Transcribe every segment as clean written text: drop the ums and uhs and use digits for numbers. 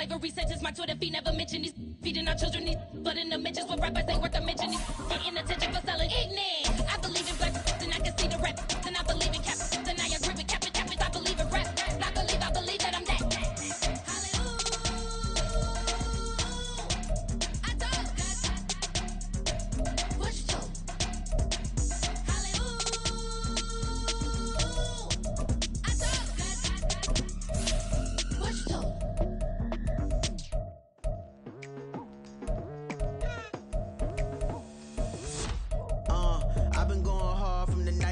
Slavery sentence, my Twitter feed never mention these feeding our children these but in the mentions with rappers ain't worth a mention. These getting attention for selling ignorant. I believe in black and I can see the rap. And I believe in cap and I agree with cap and I believe in rap. I believe that I'm that.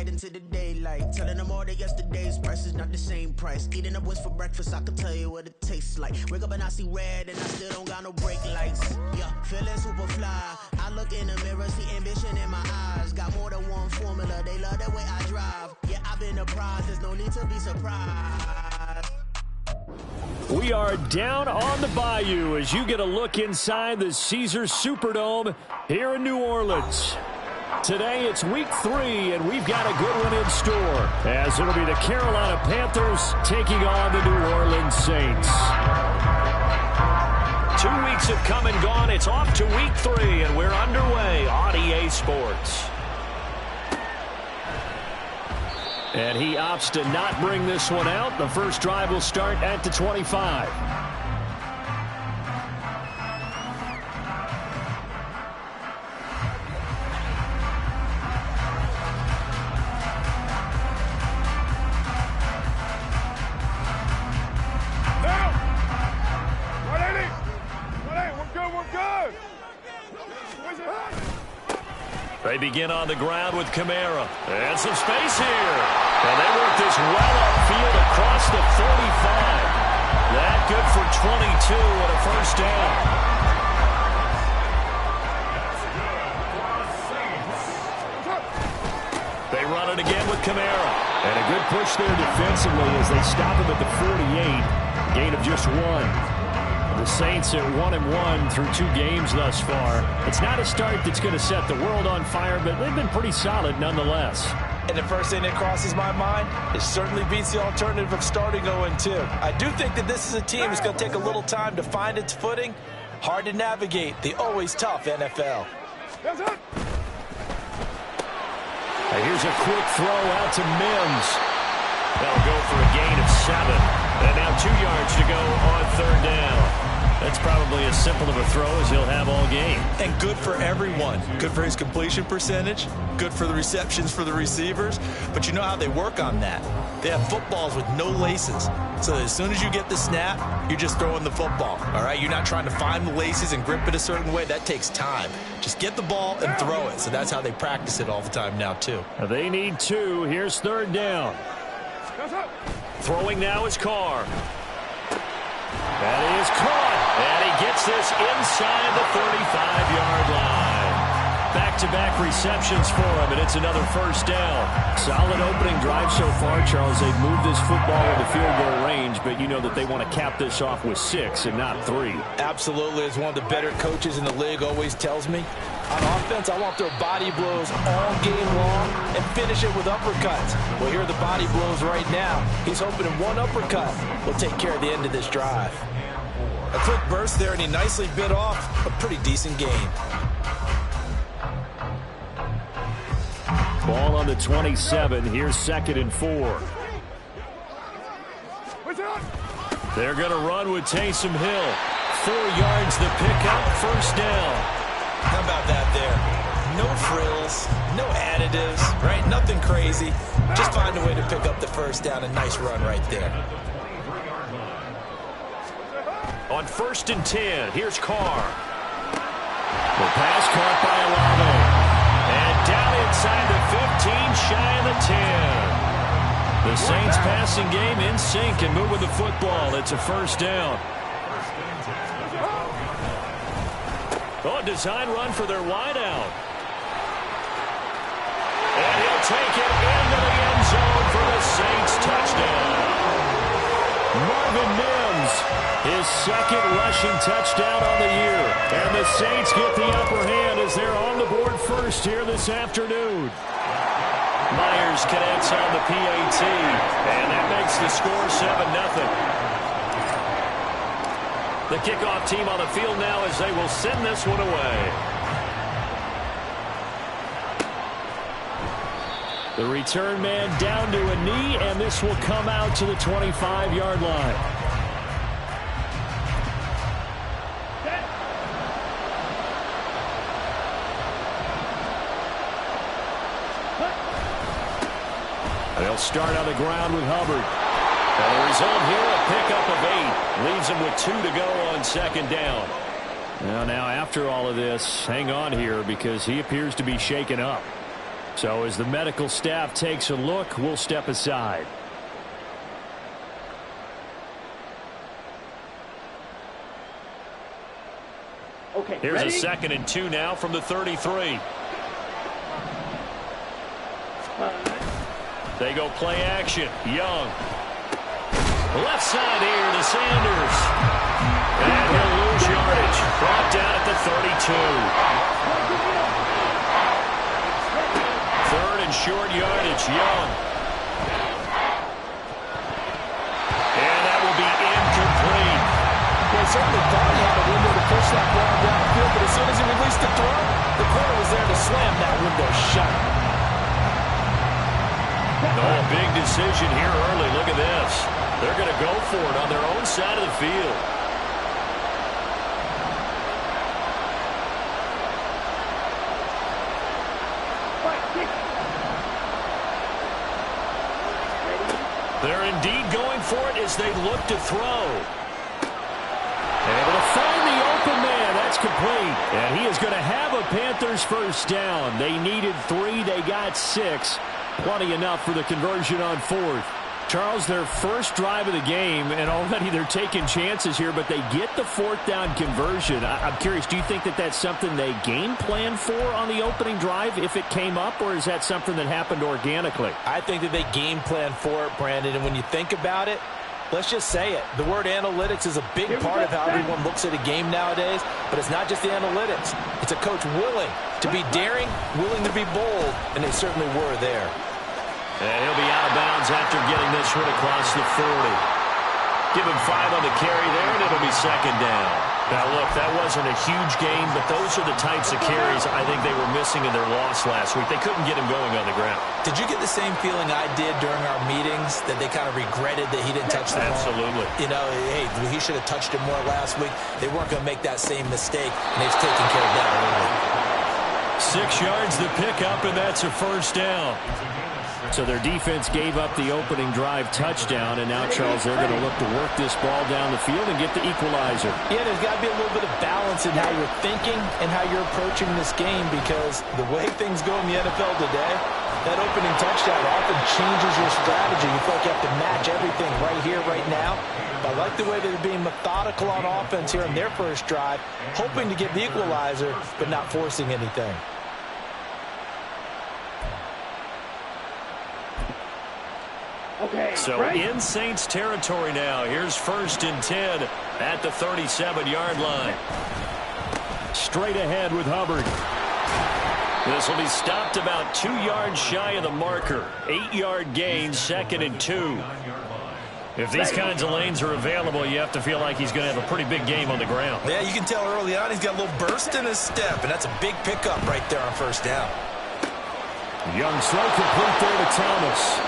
Into the daylight, telling them all that yesterday's price is not the same price. Eating up what's for breakfast, I can tell you what it tastes like. Wake up and I see red and I still don't got no brake lights. Yeah, feeling super fly. I look in the mirror, see ambition in my eyes. Got more than one formula, they love the way I drive. Yeah, I've been a prize, there's no need to be surprised. We are down on the bayou as you get a look inside the Caesars Superdome here in New Orleans. Today it's week 3, and we've got a good one in store, as it'll be the Carolina Panthers taking on the New Orleans Saints. 2 weeks have come and gone. It's off to week 3, and we're underway on EA Sports. And he opts to not bring this one out. The first drive will start at the 25. They begin on the ground with Kamara. And some space here. And they work this well upfield across the 45. That good for 22 and a first down. They run it again with Kamara. And a good push there defensively as they stop him at the 48. Gain of just 1. The Saints at 1-1 through 2 games thus far. It's not a start that's going to set the world on fire, but they've been pretty solid nonetheless. And the first thing that crosses my mind, it certainly beats the alternative of starting 0-2. I do think that this is a team that's going to take a little time to find its footing. Hard to navigate the always tough NFL. Here's a quick throw out to Mims. They'll go for a gain of 7. And now 2 yards to go on third down. That's probably as simple of a throw as he'll have all game. And good for everyone. Good for his completion percentage. Good for the receptions for the receivers. But you know how they work on that. They have footballs with no laces. So as soon as you get the snap, you're just throwing the football. All right? You're not trying to find the laces and grip it a certain way. That takes time. Just get the ball and throw it. So that's how they practice it all the time now, too. They need 2. Here's third down. Throwing now is Carr. That is caught. And he gets this inside the 35-yard line. Back-to-back receptions for him, and it's another first down. Solid opening drive so far, Charles. They've moved this football into field goal range, but you know that they want to cap this off with 6 and not 3. Absolutely. As one of the better coaches in the league always tells me, on offense, I want to throw body blows all game long and finish it with uppercuts. Well, here are the body blows right now. He's hoping in one uppercut will take care of the end of this drive. A quick burst there, and he nicely bit off a pretty decent gain. Ball on the 27. Here's 2nd and 4. They're going to run with Taysom Hill. 4 yards the pickup, first down. How about that there? No frills, no additives, right? Nothing crazy. Just find a way to pick up the first down. A nice run right there. On 1st and 10, here's Carr. The pass caught by Olave. And down inside the 15, shy of the 10. The Saints passing game in sync and moving the football. It's a first down. Oh, design run for their wideout. And he'll take it into the end zone for the Saints touchdown. Marvin Mims, his 2nd rushing touchdown on the year. And the Saints get the upper hand as they're on the board first here this afternoon. Myers connects on the PAT, and that makes the score 7-0. The kickoff team on the field now as they will send this one away. The return man down to a knee, and this will come out to the 25-yard line. They'll start on the ground with Hubbard. And the result here, a pickup of 8. Leaves them with 2 to go on second down. Now after all of this, hang on here because he appears to be shaken up. So as the medical staff takes a look, we'll step aside. Okay, here's ready? a 2nd and 2 now from the 33. They go play action. Young. Left side here to Sanders. And he'll lose yardage. Brought down at the 32. 3rd and short yardage. Young. And that will be incomplete. Well, certainly thought he had a window to push that ball downfield, but as soon as he released the throw, the corner was there to slam that window shut. No, a big decision here early. Look at this. They're going to go for it on their own side of the field. They're indeed going for it as they look to throw. Able to find the open man. That's complete. And he is going to have a Panthers first down. They needed 3. They got 6. Plenty enough for the conversion on 4th. Charles, their first drive of the game, and already they're taking chances here, but they get the 4th down conversion. I'm curious, do you think that that's something they game plan for on the opening drive if it came up, or is that something that happened organically? I think that they game plan for it, Brandon, and when you think about it, let's just say it. The word analytics is a big part of how everyone looks at a game nowadays, but it's not just the analytics. It's a coach willing to be daring, willing to be bold, and they certainly were there. And he'll be out of bounds after getting this one across the 40. Give him 5 on the carry there, and it'll be 2nd down. Now, look, that wasn't a huge gain, but those are the types of carries I think they were missing in their loss last week. They couldn't get him going on the ground. Did you get the same feeling I did during our meetings, that they kind of regretted that he didn't touch the ball? Absolutely. You know, hey, he should have touched it more last week. They weren't going to make that same mistake, and they've taken care of that early. 6 yards the pickup, and that's a first down. So their defense gave up the opening drive touchdown, and now, Charles, they're going to look to work this ball down the field and get the equalizer. Yeah, there's got to be a little bit of balance in how you're thinking and how you're approaching this game, because the way things go in the NFL today, that opening touchdown often changes your strategy. You feel like you have to match everything right here, right now. But I like the way they're being methodical on offense here in their first drive, hoping to get the equalizer, but not forcing anything. Okay, so in Saints territory now. Here's 1st and 10 at the 37-yard line. Straight ahead with Hubbard. This will be stopped about 2 yards shy of the marker. 8-yard gain, 2nd and 2. If these kinds of lanes are available, you have to feel like he's going to have a pretty big game on the ground. Yeah, you can tell early on he's got a little burst in his step, and that's a big pickup right there on 1st down. Young throw complete there to Thomas.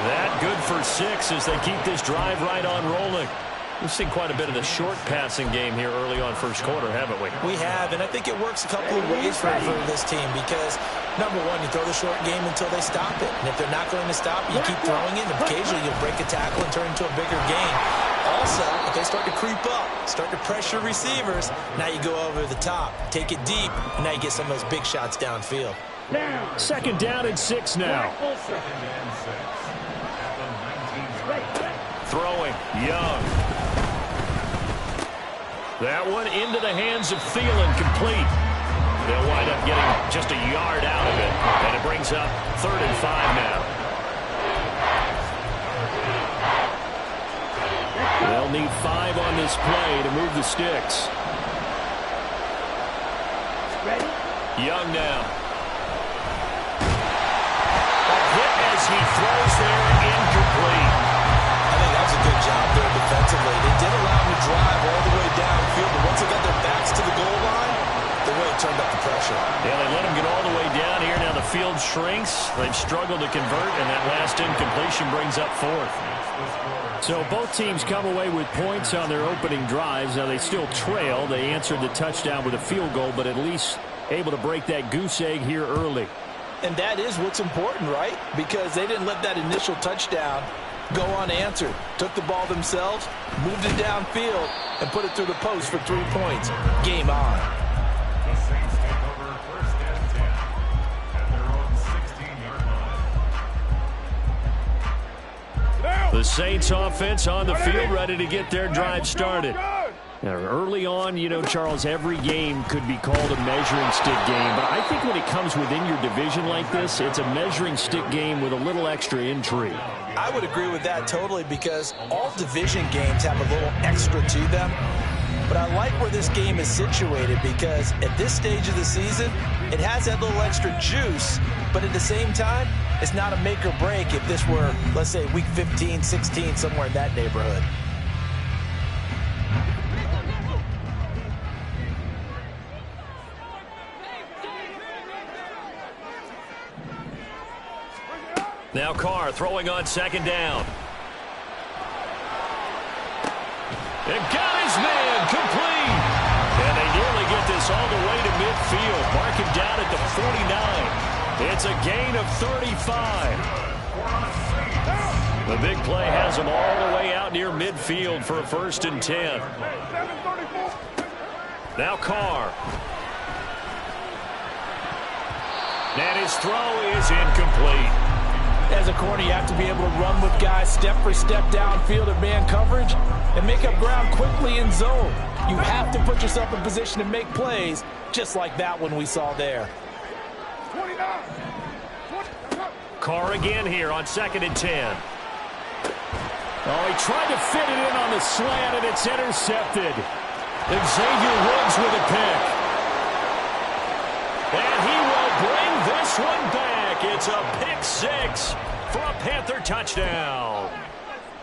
That good for 6 as they keep this drive right on rolling. We've seen quite a bit of the short passing game here early on first quarter, haven't we? We have, and I think it works a couple of ways for this team because, number one, you throw the short game until they stop it. And if they're not going to stop it, you keep throwing it, and occasionally you'll break a tackle and turn into a bigger gain. Also, if they start to creep up, start to pressure receivers, now you go over the top, take it deep, and now you get some of those big shots downfield. 2nd down and 6 now. Throwing, Young. That one into the hands of Thielen, complete. They'll wind up getting just a yard out of it, and it brings up 3rd and 5 now. They'll need 5 on this play to move the sticks. Young now. A hit as he throws there, incomplete. I think that was a good job there defensively. They did allow him to drive all the way They've struggled to convert, and that last incompletion brings up fourth. So both teams come away with points on their opening drives. Now they still trail. They answered the touchdown with a field goal, but at least able to break that goose egg here early. And that is what's important, right? Because they didn't let that initial touchdown go unanswered. Took the ball themselves, moved it downfield, and put it through the post for 3 points. Game on. The Saints take over first and 10 at their own 16-yard line. The Saints offense on the field, ready to get their drive started. Now, early on, you know, Charles, every game could be called a measuring stick game. But I think when it comes within your division like this, it's a measuring stick game with a little extra intrigue. I would agree with that totally, because all division games have a little extra to them. But I like where this game is situated, because at this stage of the season, it has that little extra juice. But at the same time, it's not a make or break if this were, let's say, week 15, 16, somewhere in that neighborhood. Now Carr throwing on second down. And got his man complete. And they nearly get this all the way to midfield. Mark him down at the 49. It's a gain of 35. The big play has him all the way out near midfield for a 1st and 10. Now Carr. And his throw is incomplete. As a corner, you have to be able to run with guys step for step downfield in man coverage and make up ground quickly in zone. You have to put yourself in position to make plays, just like that one we saw there. Carr again here on 2nd and 10. Oh, he tried to fit it in on the slant, and it's intercepted. Xavier Woods with a pick. And he will bring this one back. It's a pick 6 for a Panther touchdown.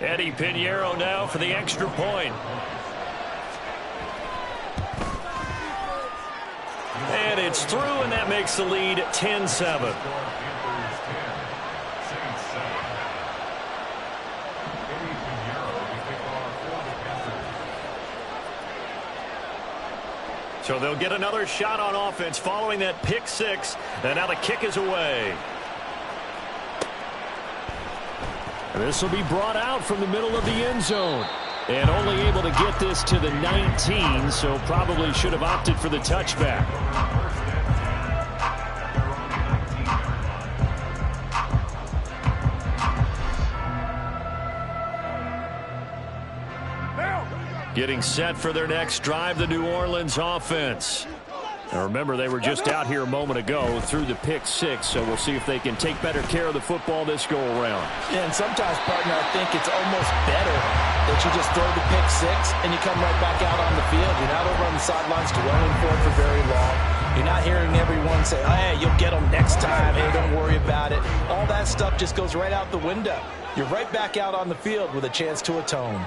Eddie Pinheiro now for the extra point. And it's through, and that makes the lead 10-7. So they'll get another shot on offense following that pick 6. And now the kick is away. This will be brought out from the middle of the end zone. And only able to get this to the 19, so probably should have opted for the touchback. Getting set for their next drive, the New Orleans offense. Now remember, they were just out here a moment ago through the pick 6, so we'll see if they can take better care of the football this go-around. Yeah, and sometimes, partner, I think it's almost better that you just throw the pick 6 and you come right back out on the field. You're not over on the sidelines dwelling for it for very long. You're not hearing everyone say, oh, hey, you'll get them next time. Hey, don't worry about it. All that stuff just goes right out the window. You're right back out on the field with a chance to atone.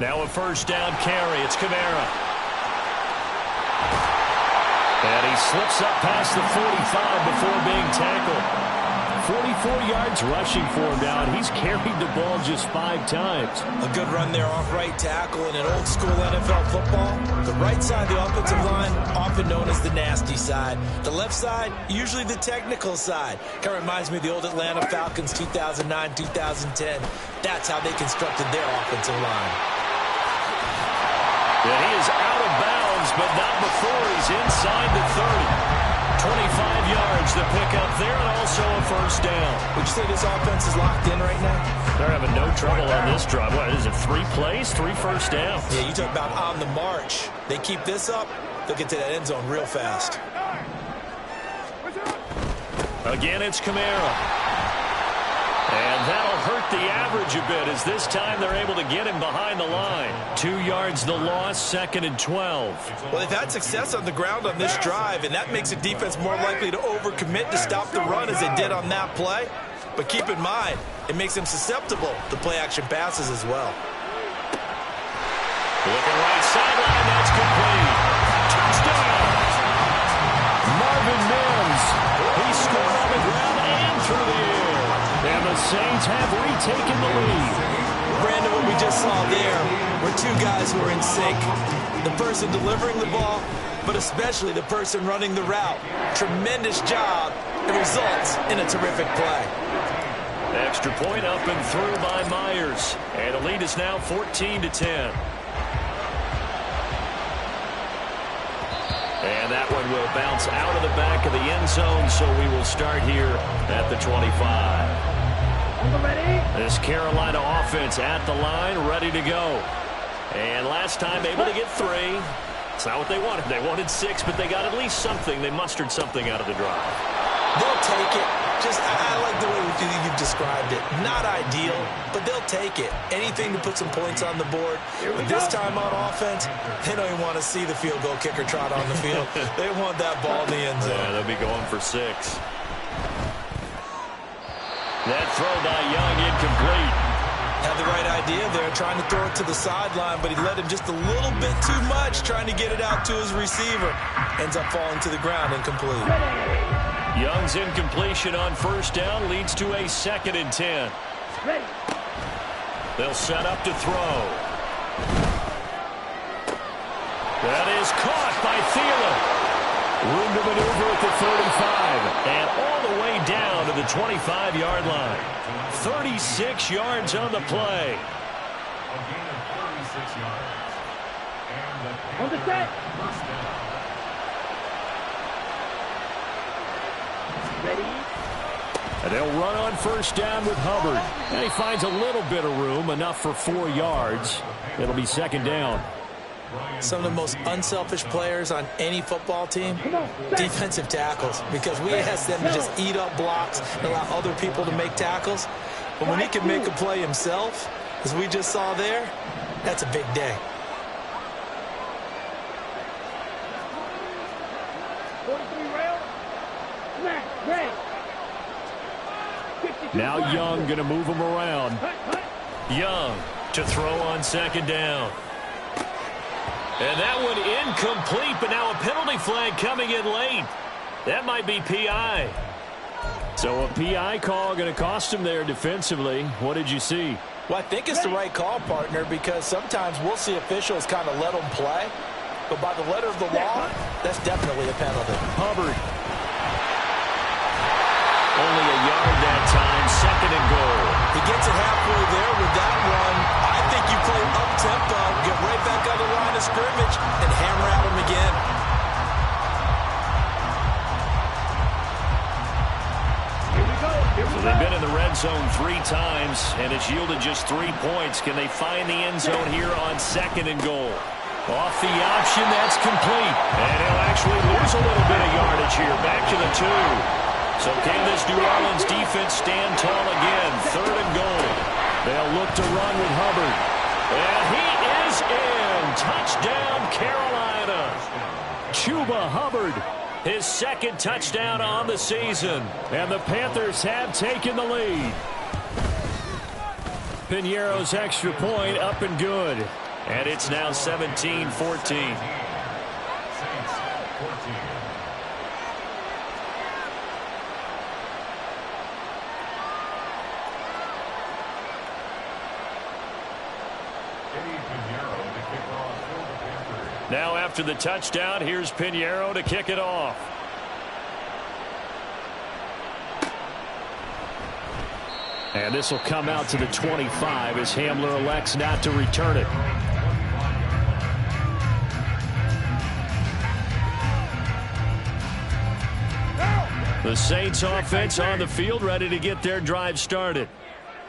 Now a 1st down carry. It's Kamara. And he slips up past the 45 before being tackled. 44 yards rushing for him now, and he's carried the ball just 5 times. A good run there off right tackle in an old-school NFL football. The right side of the offensive line, often known as the nasty side. The left side, usually the technical side. Kind of reminds me of the old Atlanta Falcons 2009, 2010. That's how they constructed their offensive line. And he is out of bounds, but not before he's inside the 30. 25 yards to pick up there, and also a 1st down. Would you say this offense is locked in right now? They're having no trouble on this drive. What is it, 3 plays, 3 first downs? Yeah, you talk about on the march. They keep this up, they'll get to that end zone real fast. Again, it's Kamara. And that'll hurt the average a bit, as this time they're able to get him behind the line. 2 yards the loss, 2nd and 12. Well, they've had success on the ground on this drive, and that makes the defense more likely to overcommit to stop the run as they did on that play. But keep in mind, it makes him susceptible to play-action passes as well. Looking right sideline, that's complete. Touchdown! Marvin Mims, he scored on the ground and through the air. And the Saints have retaken the lead. Brandon, what we just saw there were two guys who are in sync. The person delivering the ball, but especially the person running the route. Tremendous job. It results in a terrific play. Extra point up and through by Myers. And the lead is now 14-10. And that one will bounce out of the back of the end zone, so we will start here at the 25. This Carolina offense at the line, ready to go. And last time able to get 3. It's not what they wanted. They wanted 6, but they got at least something. They mustered something out of the drive. They'll take it. I like the way you've described it. Not ideal, but they'll take it. Anything to put some points on the board. But this time on offense, they don't even want to see the field goal kicker trot on the field. They want that ball in the end zone. Yeah, they'll be going for 6. That throw by Young incomplete. Had the right idea there, trying to throw it to the sideline, but he let him just a little bit too much, trying to get it out to his receiver. Ends up falling to the ground incomplete. Young's incompletion on first down leads to a 2nd and 10. They'll set up to throw. That is caught by Thielen. Room to maneuver at the 35. And all the way down to the 25-yard line. 36 yards on the play. A gain of 36 yards. And On the set. first down. Ready? And they'll run on first down with Hubbard. And he finds a little bit of room, enough for 4 yards. It'll be 2nd down. Some of the most unselfish players on any football team, defensive tackles, because we ask them to just eat up blocks and allow other people to make tackles. But when he can make a play himself, as we just saw there, that's a big day. 43 rail. Smack. Red. Now Young going to move him around. Young to throw on 2nd down. And that one incomplete, but now a penalty flag coming in late. That might be PI. So a PI call going to cost him there defensively. What did you see? Well, I think it's the right call, partner, because sometimes we'll see officials kind of let them play. But by the letter of the law, that's definitely a penalty. Hubbard. Only a yard that time, 2nd and goal. He gets it halfway there with that one. I think you play up-tempo, get right back on the line of scrimmage, and hammer at him again. So they've been in the red zone 3 times, and it's yielded just 3 points. Can they find the end zone here on 2nd and goal? Off the option, that's complete. And he'll actually lose a little bit of yardage here. Back to the 2. So can this New Orleans defense stand tall again? 3rd and goal. They'll look to run with Hubbard. And he is in. Touchdown, Carolina. Chuba Hubbard. His 2nd touchdown on the season. And the Panthers have taken the lead. Piñeiro's extra point up and good. And it's now 17-14. Saints 14. Now after the touchdown, here's Piñeiro to kick it off. And this will come out to the 25 as Hamler elects not to return it. The Saints offense on the field ready to get their drive started.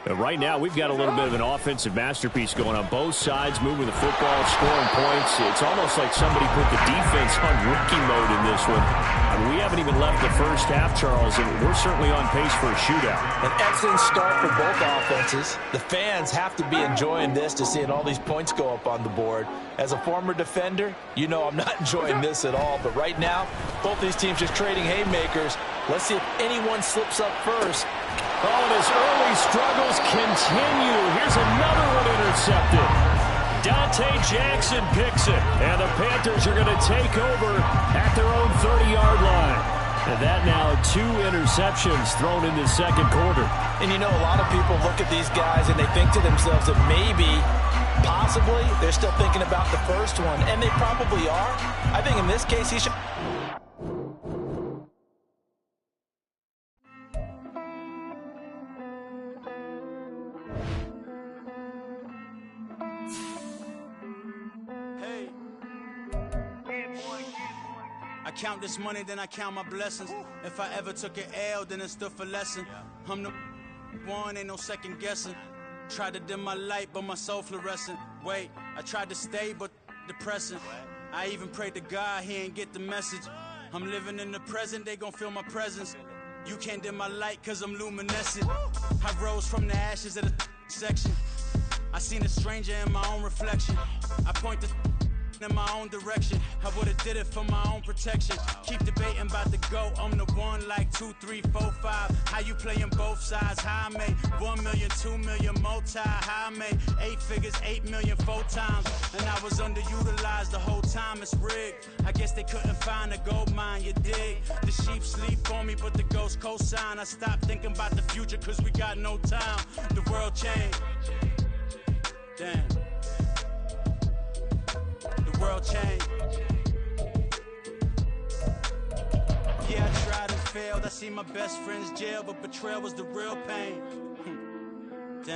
Right now, we've got a little bit of an offensive masterpiece going on both sides, moving the football, scoring points. It's almost like somebody put the defense on rookie mode in this one. I mean, we haven't even left the first half, Charles, and we're certainly on pace for a shootout. An excellent start for both offenses. The fans have to be enjoying this to seeing all these points go up on the board. As a former defender, you know I'm not enjoying this at all. But right now, both these teams just trading haymakers. Let's see if anyone slips up first Oh, and his early struggles continue. Here's another one intercepted. Dante Jackson picks it, and the Panthers are going to take over at their own 30-yard line. And that now 2 interceptions thrown in the second quarter. And you know, a lot of people look at these guys and they think to themselves that maybe, possibly, they're still thinking about the first one. And they probably are. I think in this case, he should... I count this money, then I count my blessings. If I ever took an L, then it stood for lesson. I'm the one, ain't no second guessing. Tried to dim my light, but my soul fluorescent. Wait, I tried to stay, but depressing. I even prayed to God, he ain't get the message. I'm living in the present, they gon' feel my presence. You can't dim my light, cause I'm luminescent. I rose from the ashes of the section. I seen a stranger in my own reflection. I point the in my own direction. I would've did it for my own protection. Keep debating about the GOAT. I'm the one like 2, 3, 4, 5. How you playing both sides? How I made 1 million, 2 million, multi. How I made 8 figures, 8 million 4 times. And I was underutilized the whole time. It's rigged. I guess they couldn't find a gold mine, you dig? The sheep sleep on me, but the ghost cosign. I stopped thinking about the future cause we got no time. The world changed. Damn. The world changed. Yeah, I tried and failed. I seen my best friends jail, but betrayal was the real pain.